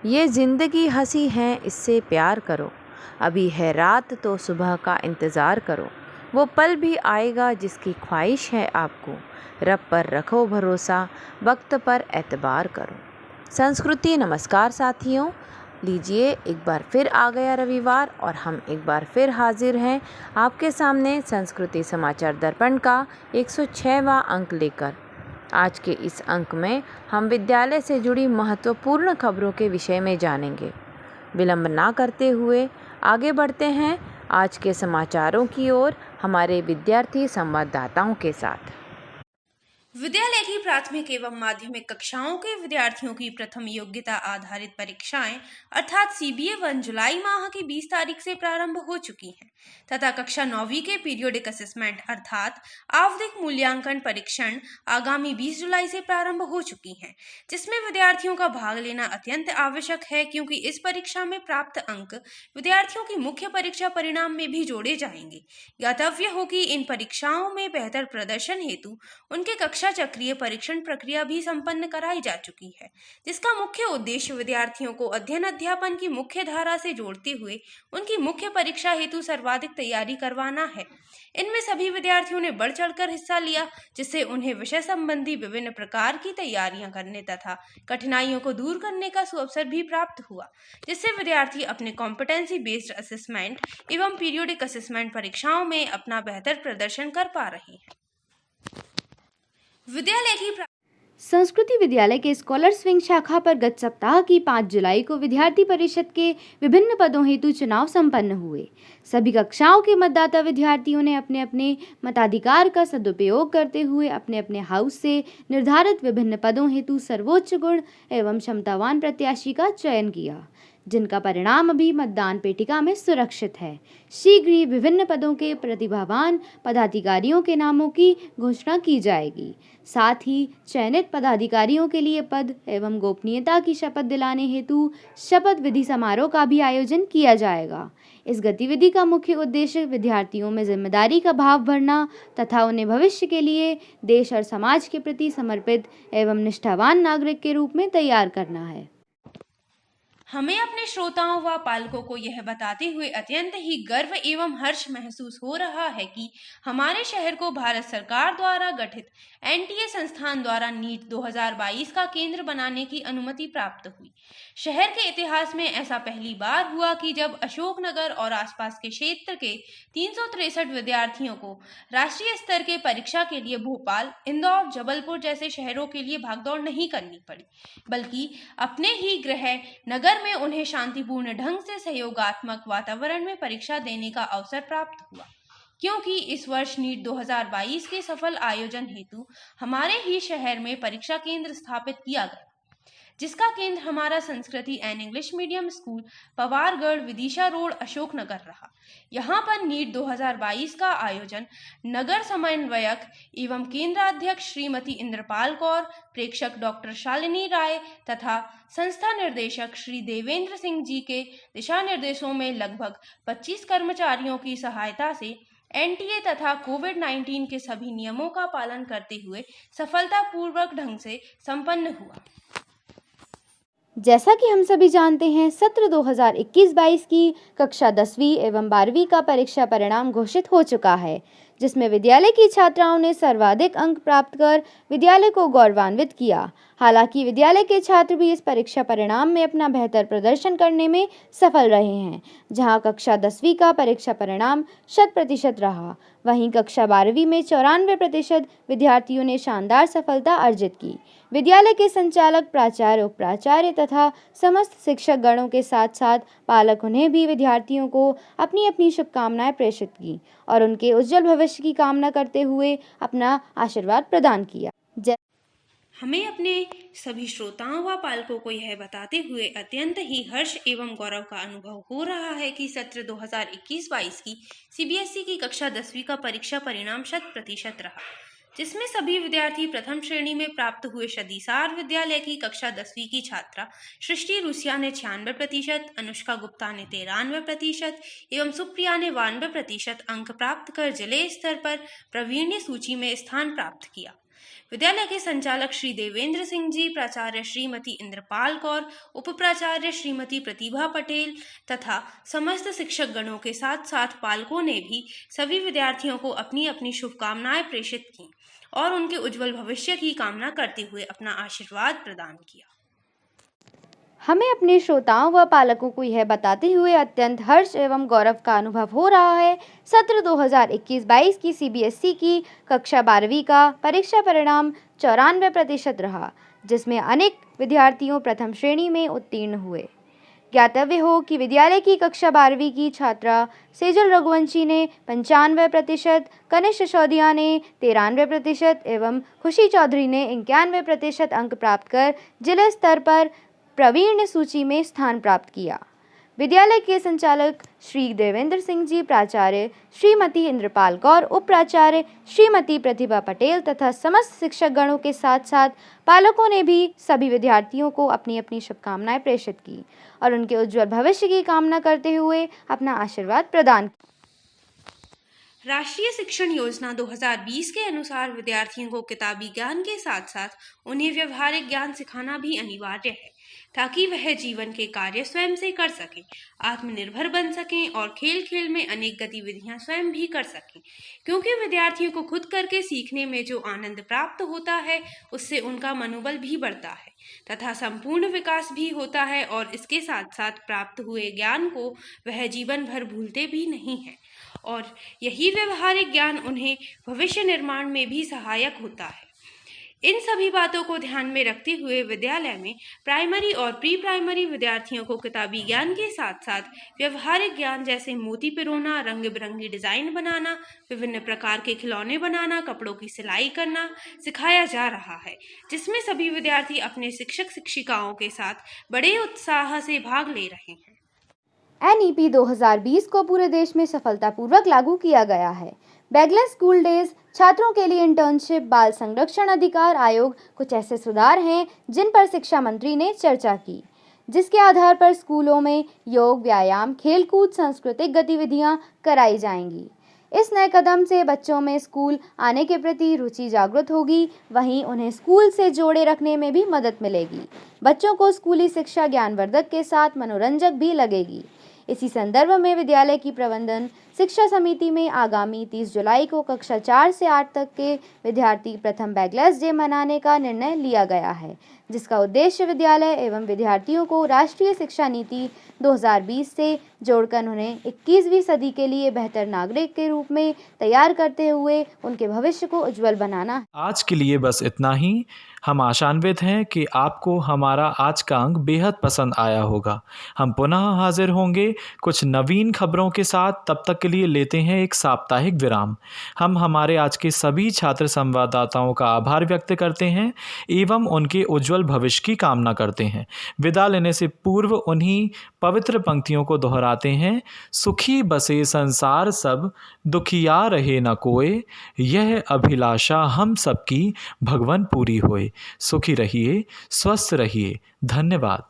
ये ज़िंदगी हंसी है, इससे प्यार करो। अभी है रात तो सुबह का इंतज़ार करो। वो पल भी आएगा जिसकी ख्वाहिश है आपको। रब पर रखो भरोसा, वक्त पर एतबार करो। संस्कृति नमस्कार साथियों, लीजिए एक बार फिर आ गया रविवार और हम एक बार फिर हाजिर हैं आपके सामने संस्कृति समाचार दर्पण का 106वां अंक लेकर। आज के इस अंक में हम विद्यालय से जुड़ी महत्वपूर्ण खबरों के विषय में जानेंगे। विलंब ना करते हुए आगे बढ़ते हैं आज के समाचारों की ओर हमारे विद्यार्थी संवाददाताओं के साथ। विद्यालय की प्राथमिक एवं माध्यमिक कक्षाओं के विद्यार्थियों की प्रथम योग्यता आधारित परीक्षाएं अर्थात सीबीए 1 जुलाई माह की 20 तारीख से प्रारंभ हो चुकी हैं तथा कक्षा 9वीं के पीरियोडिक असेसमेंट अर्थात आवधिक मूल्यांकन परीक्षण आगामी 20 जुलाई से प्रारंभ हो चुकी हैं, जिसमें विद्यार्थियों का भाग लेना अत्यंत आवश्यक है क्योंकि इस परीक्षा में प्राप्त अंक विद्यार्थियों की मुख्य परीक्षा परिणाम में भी जोड़े जाएंगे। ज्ञातव्य हो कि इन परीक्षाओं में बेहतर प्रदर्शन हेतु उनके कक्षा चक्रीय परीक्षण प्रक्रिया भी संपन्न कराई जा चुकी है, जिसका मुख्य उद्देश्य विद्यार्थियों को अध्ययन अध्यापन की मुख्य धारा से जोड़ते हुए उनकी मुख्य परीक्षा हेतु सर्वाधिक तैयारी करवाना है। इनमें सभी विद्यार्थियों ने बढ़ चढ़कर हिस्सा लिया, जिससे उन्हें विषय संबंधी विभिन्न प्रकार की तैयारियां करने तथा कठिनाइयों को दूर करने का सुअवसर भी प्राप्त हुआ, जिससे विद्यार्थी अपने कॉम्पिटेंसी बेस्ड असेसमेंट एवं पीरियोडिक असेसमेंट परीक्षाओं में अपना बेहतर प्रदर्शन कर पा रहे हैं। विद्यालय की संस्कृति विद्यालय के स्कॉलर्स विंग शाखा पर गत सप्ताह की 5 जुलाई को विद्यार्थी परिषद के विभिन्न पदों हेतु चुनाव संपन्न हुए। सभी कक्षाओं के मतदाता विद्यार्थियों ने अपने अपने मताधिकार का सदुपयोग करते हुए अपने अपने हाउस से निर्धारित विभिन्न पदों हेतु सर्वोच्च गुण एवं क्षमतावान प्रत्याशी का चयन किया, जिनका परिणाम अभी मतदान पेटिका में सुरक्षित है। शीघ्र ही विभिन्न पदों के प्रतिभावान पदाधिकारियों के नामों की घोषणा की जाएगी। साथ ही चयनित पदाधिकारियों के लिए पद एवं गोपनीयता की शपथ दिलाने हेतु शपथ विधि समारोह का भी आयोजन किया जाएगा। इस गतिविधि का मुख्य उद्देश्य विद्यार्थियों में जिम्मेदारी का भाव भरना तथा उन्हें भविष्य के लिए देश और समाज के प्रति समर्पित एवं निष्ठावान नागरिक के रूप में तैयार करना है। हमें अपने श्रोताओं व पालकों को यह बताते हुए अत्यंत ही गर्व एवं हर्ष महसूस हो रहा है कि हमारे शहर को भारत सरकार द्वारा गठित एनटीए संस्थान द्वारा नीट 2022 का केंद्र बनाने की अनुमति प्राप्त हुई। शहर के इतिहास में ऐसा पहली बार हुआ कि जब अशोकनगर और आसपास के क्षेत्र के 363 विद्यार्थियों को राष्ट्रीय स्तर के परीक्षा के लिए भोपाल, इंदौर, जबलपुर जैसे शहरों के लिए भागदौड़ नहीं करनी पड़ी, बल्कि अपने ही गृह नगर में उन्हें शांतिपूर्ण ढंग से सहयोगात्मक वातावरण में परीक्षा देने का अवसर प्राप्त हुआ। क्योंकि इस वर्ष नीट 2022 के सफल आयोजन हेतु हमारे ही शहर में परीक्षा केंद्र स्थापित किया गया, जिसका केंद्र हमारा Sanskriti and English medium school Pawargarh Vidisha road Ashoknagar रहा। यहाँ पर नीट 2022 का आयोजन नगर समन्वयक एवं केंद्राध्यक्ष श्रीमती इंद्रपाल कौर, प्रेक्षक डॉक्टर शालिनी राय तथा संस्था निर्देशक श्री देवेंद्र सिंह जी के दिशा निर्देशों में लगभग 25 कर्मचारियों की सहायता से एनटीए तथा कोविड-19 के सभी नियमों का पालन करते हुए सफलतापूर्वक ढंग से संपन्न हुआ। जैसा कि हम सभी जानते हैं, सत्र 2021-22 की कक्षा 10वीं एवं 12वीं का परीक्षा परिणाम घोषित हो चुका है, जिसमें विद्यालय की छात्राओं ने सर्वाधिक अंक प्राप्त कर विद्यालय को गौरवान्वित किया। हालांकि विद्यालय के छात्र भी इस परीक्षा परिणाम में अपना बेहतर प्रदर्शन करने में सफल रहे हैं। जहां कक्षा 10वीं का परीक्षा परिणाम 100% रहा, वहीं कक्षा 12वीं में 94% विद्यार्थियों ने शानदार सफलता अर्जित की। विद्यालय के संचालक, प्राचार्य, उप प्राचार्य तथा समस्त शिक्षक गणों के साथ साथ पालकों ने भी विद्यार्थियों को अपनी अपनी शुभकामनाएं प्रेषित की और उनके उज्जवल भविष्य की कामना करते हुए अपना आशीर्वाद प्रदान किया। हमें अपने सभी श्रोताओं व पालकों को यह बताते हुए अत्यंत ही हर्ष एवं गौरव का अनुभव हो रहा है कि सत्र 2021-22 की सीबीएसई की कक्षा 10वीं का परीक्षा परिणाम 100% रहा, जिसमें सभी विद्यार्थी प्रथम श्रेणी में प्राप्त हुए। शदिसार विद्यालय की कक्षा 10वीं की छात्रा सृष्टि रूसिया ने 96%, अनुष्का गुप्ता ने 93% एवं सुप्रिया ने 92% अंक प्राप्त कर जिले स्तर पर प्रावीण्य सूची में स्थान प्राप्त किया। विद्यालय के संचालक श्री देवेंद्र सिंह जी, प्राचार्य श्रीमती इंद्रपाल कौर, उप प्राचार्य श्रीमती प्रतिभा पटेल तथा समस्त शिक्षक गणों के साथ साथ पालकों ने भी सभी विद्यार्थियों को अपनी अपनी शुभकामनाएं प्रेषित की और उनके उज्जवल भविष्य की कामना करते हुए अपना आशीर्वाद प्रदान किया। हमें अपने श्रोताओं व पालकों को यह बताते हुए अत्यंत हर्ष एवं गौरव का अनुभव हो रहा है। सत्र 2021-22 की CBSE की कक्षा 12वीं का परीक्षा परिणाम 94% रहा, जिसमें अनेक विद्यार्थियों प्रथम श्रेणी में उत्तीर्ण हुए। ज्ञातव्य हो कि विद्यालय की कक्षा 12वीं की छात्रा सेजल रघुवंशी ने 95%, कनिष्ठ सिसोदिया ने 93% एवं खुशी चौधरी ने 91% अंक प्राप्त कर जिला स्तर पर प्रवीण सूची में स्थान प्राप्त किया। विद्यालय के संचालक श्री देवेंद्र सिंह जी, प्राचार्य श्रीमती इंद्रपाल कौर, उप प्राचार्य श्रीमती प्रतिभा पटेल तथा समस्त शिक्षक गणों के साथ साथ पालकों ने भी सभी विद्यार्थियों को अपनी अपनी शुभकामनाएं प्रेषित की और उनके उज्जवल भविष्य की कामना करते हुए अपना आशीर्वाद प्रदान किया। राष्ट्रीय शिक्षण योजना 2020 के अनुसार विद्यार्थियों को किताबी ज्ञान के साथ साथ उन्हें व्यवहारिक ज्ञान सिखाना भी अनिवार्य है, ताकि वह जीवन के कार्य स्वयं से कर सकें, आत्मनिर्भर बन सकें और खेल खेल में अनेक गतिविधियां स्वयं भी कर सकें। क्योंकि विद्यार्थियों को खुद करके सीखने में जो आनंद प्राप्त होता है, उससे उनका मनोबल भी बढ़ता है तथा संपूर्ण विकास भी होता है और इसके साथ साथ प्राप्त हुए ज्ञान को वह जीवन भर भूलते भी नहीं है और यही व्यवहारिक ज्ञान उन्हें भविष्य निर्माण में भी सहायक होता है। इन सभी बातों को ध्यान में रखते हुए विद्यालय में प्राइमरी और प्री प्राइमरी विद्यार्थियों को किताबी ज्ञान के साथ साथ व्यवहारिक ज्ञान जैसे मोती पिरोना, रंग बिरंगी डिजाइन बनाना, विभिन्न प्रकार के खिलौने बनाना, कपड़ों की सिलाई करना सिखाया जा रहा है, जिसमें सभी विद्यार्थी अपने शिक्षक शिक्षिकाओं के साथ बड़े उत्साह से भाग ले रहे हैं। NEP 2020 को पूरे देश में सफलतापूर्वक लागू किया गया है। बैगलेस स्कूल डेज, छात्रों के लिए इंटर्नशिप, बाल संरक्षण अधिकार आयोग कुछ ऐसे सुधार हैं जिन पर शिक्षा मंत्री ने चर्चा की, जिसके आधार पर स्कूलों में योग, व्यायाम, खेलकूद, सांस्कृतिक गतिविधियां कराई जाएंगी। इस नए कदम से बच्चों में स्कूल आने के प्रति रुचि जागृत होगी, वहीं उन्हें स्कूल से जोड़े रखने में भी मदद मिलेगी। बच्चों को स्कूली शिक्षा ज्ञानवर्धक के साथ मनोरंजक भी लगेगी। इसी संदर्भ में विद्यालय की प्रबंधन शिक्षा समिति में आगामी 30 जुलाई को कक्षा 4 से 8 तक के विद्यार्थी प्रथम बैगलेस डे मनाने का निर्णय लिया गया है, जिसका उद्देश्य विद्यालय एवं विद्यार्थियों को राष्ट्रीय शिक्षा नीति 2020 से जोड़कर उन्हें 21वीं सदी के लिए बेहतर नागरिक के रूप में तैयार करते हुए उनके भविष्य को उज्जवल बनाना। आज के लिए बस इतना ही। हम आशान्वित हैं कि आपको हमारा आज का अंक बेहद पसंद आया होगा। हम पुनः हाजिर होंगे कुछ नवीन खबरों के साथ। तब तक के लिए लेते हैं एक साप्ताहिक विराम। हम हमारे आज के सभी छात्र संवाददाताओं का आभार व्यक्त करते हैं एवं उनके उज्जवल भविष्य की कामना करते हैं। विदा लेने से पूर्व उन्हीं पवित्र पंक्तियों को दोहराते हैं। सुखी बसे संसार सब, दुखिया रहे न कोय, यह अभिलाषा हम सबकी भगवन पूरी होए। सुखी रहिए, स्वस्थ रहिए। धन्यवाद।